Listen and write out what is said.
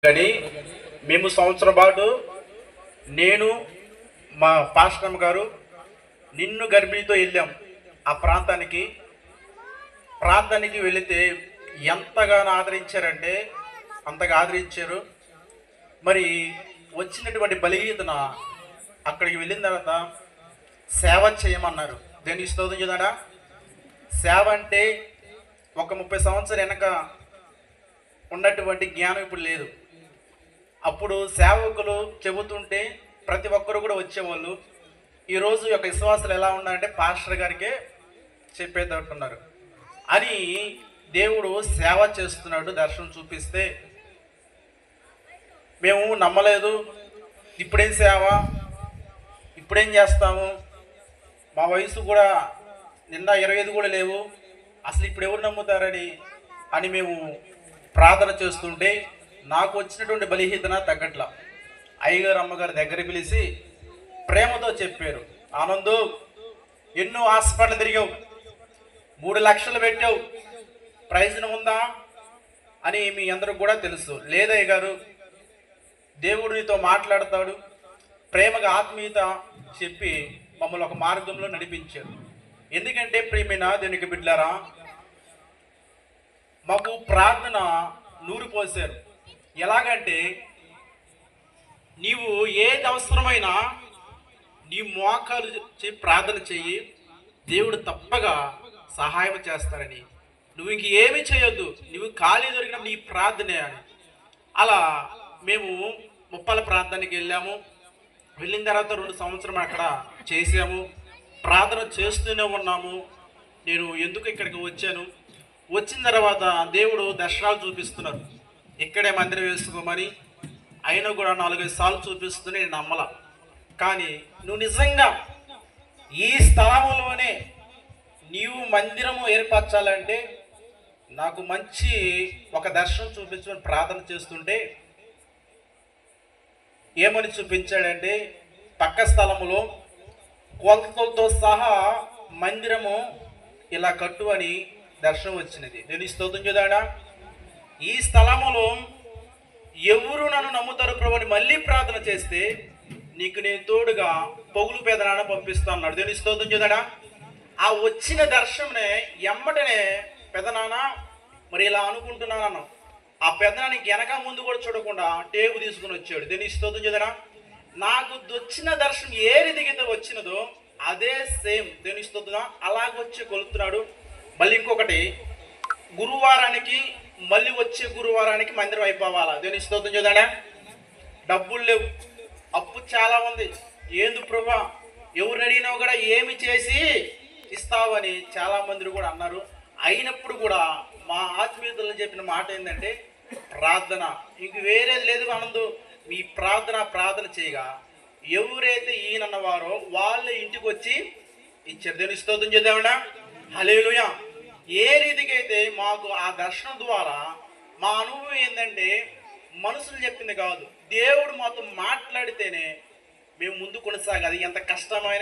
కానీ మేము సంవత్సరం పాటు నేను మా పాస్టమ్ గారు నిన్ను గర్భిణితో వెళ్ళాం. ఆ ప్రాంతానికి వెళితే ఎంతగానో ఆదరించారంటే అంతగా ఆదరించారు. మరి వచ్చినటువంటి బలహీనతన అక్కడికి వెళ్ళిన తర్వాత సేవ చేయమన్నారు. దేనికి స్తోత్రం చూడాడా. సేవ అంటే ఒక 30 సంవత్సరాల వెనక ఉన్నటువంటి జ్ఞానం ఇప్పుడు లేదు. అప్పుడు సేవకులు చెబుతుంటే ప్రతి ఒక్కరు కూడా వచ్చేవాళ్ళు. ఈరోజు యొక్క విశ్వాసాలు ఎలా ఉన్నాయంటే పాస్టర్ గారికే చెప్పేటట్టున్నారు అని దేవుడు సేవ చేస్తున్నాడు. దర్శనం చూపిస్తే మేము నమ్మలేదు. ఇప్పుడేం సేవ, ఇప్పుడేం చేస్తాము, మా వయసు కూడా నిండా 25 కూడా లేవు, అసలు ఇప్పుడు ఎవరు నమ్ముతారని అని మేము ప్రార్థన చేస్తుంటే నాకు వచ్చినటువంటి బలహీనత తగ్గట్ల అయ్యగారు అమ్మగారు దగ్గర పిలిచి ప్రేమతో చెప్పారు, ఆనందు ఎన్నో హాస్పిటల్ తిరిగావు, 3 లక్షలు పెట్టావు, ప్రయోజనం ఉందా అని మీ అందరికి కూడా తెలుసు. లేదయ్య గారు, దేవుడు నీతో మాట్లాడతాడు, ప్రేమగా ఆత్మీయత చెప్పి మమ్మల్ని ఒక మార్గంలో నడిపించారు. ఎందుకంటే ప్రియమైన దేవునికి బిడ్డలారా, మాకు ప్రార్థన నూరు పోసారు. ఎలాగంటే నీవు ఏది అవసరమైనా నీ మోకాలు ప్రార్థన చెయ్యి, దేవుడు తప్పగా సహాయం చేస్తారని. నువ్వు ఇంక ఏమి చేయొద్దు, నువ్వు ఖాళీ దొరికిన నీ ప్రార్థనే అని. అలా మేము ముప్పాల ప్రాంతానికి వెళ్ళాము. వెళ్ళిన తర్వాత 2 సంవత్సరం అక్కడ చేసాము, ప్రార్థన చేస్తూనే ఉన్నాము. నేను ఎందుకు ఇక్కడికి వచ్చాను, వచ్చిన తర్వాత దేవుడు దర్శనాలు చూపిస్తున్నారు, ఇక్కడే మందిరం వేసుకోమని. అయినా కూడా 4-5 సార్లు చూపిస్తూనే నేను నమ్మల. కానీ నువ్వు నిజంగా ఈ స్థలంలోనే నీవు మందిరము ఏర్పరచాలంటే నాకు మంచి ఒక దర్శనం చూపించమని ప్రార్థన చేస్తుంటే ఏమని చూపించాడంటే పక్క స్థలములో కొలతలతో సహా మందిరము ఇలా కట్టు అని దర్శనం వచ్చినది. నేను స్తోత్రం చూడాడా. ఈ స్థలములో ఎవరు నన్ను నమ్ముతారు ప్రభు అని మళ్ళీ ప్రార్థన చేస్తే నీకు నేను తోడుగా పొగులు పెదనాన్న పంపిస్తా అన్నాడు. నేను స్తోత్రం చూడాడా. ఆ వచ్చిన దర్శనమే ఎమ్మటనే పెదనాన్న మరి ఇలా అనుకుంటున్నాను, ఆ పెదనానికి వెనక ముందు కూడా చూడకుండా టేబు తీసుకుని వచ్చాడు. దీన్ని స్తోత్రం చూడనా. నాకు వచ్చిన దర్శనం ఏ రీతిగా వచ్చినదో అదే సేమ్ దేని స్తోత్రం అలాగొచ్చి కొలుతున్నాడు. మళ్ళీ ఇంకొకటి, గురువారానికి మళ్ళీ వచ్చే గురువారానికి మందిరం అయిపోవాలా. దేని స్తోత్రం చూడనా. డబ్బులు లేవు, అప్పు చాలా ఉంది. ఏంది ప్రభా, ఎవరు అడిగినా కూడా ఏమి చేసి ఇస్తావు అని చాలా మంది కూడా అన్నారు. అయినప్పుడు కూడా మా ఆత్మీయులు చెప్పిన మాట ఏంటంటే ప్రార్థన, ఇంక వేరేది లేదు ఆనందు, మీ ప్రార్థన చేయగా ఎవరైతే ఈయనన్నవారో వాళ్ళ ఇంటికి వచ్చి ఇచ్చారు. దేని స్తోత్రం చేద్దామన్నా. హల్లెలూయా. ఏ రీతికి అయితే మాకు ఆ దర్శనం ద్వారా మా అనుభవం ఏంటంటే మనుషులు చెప్పింది కాదు, దేవుడు మాతో మాట్లాడితేనే మేము ముందు కొనసాగాలి. ఎంత కష్టమైన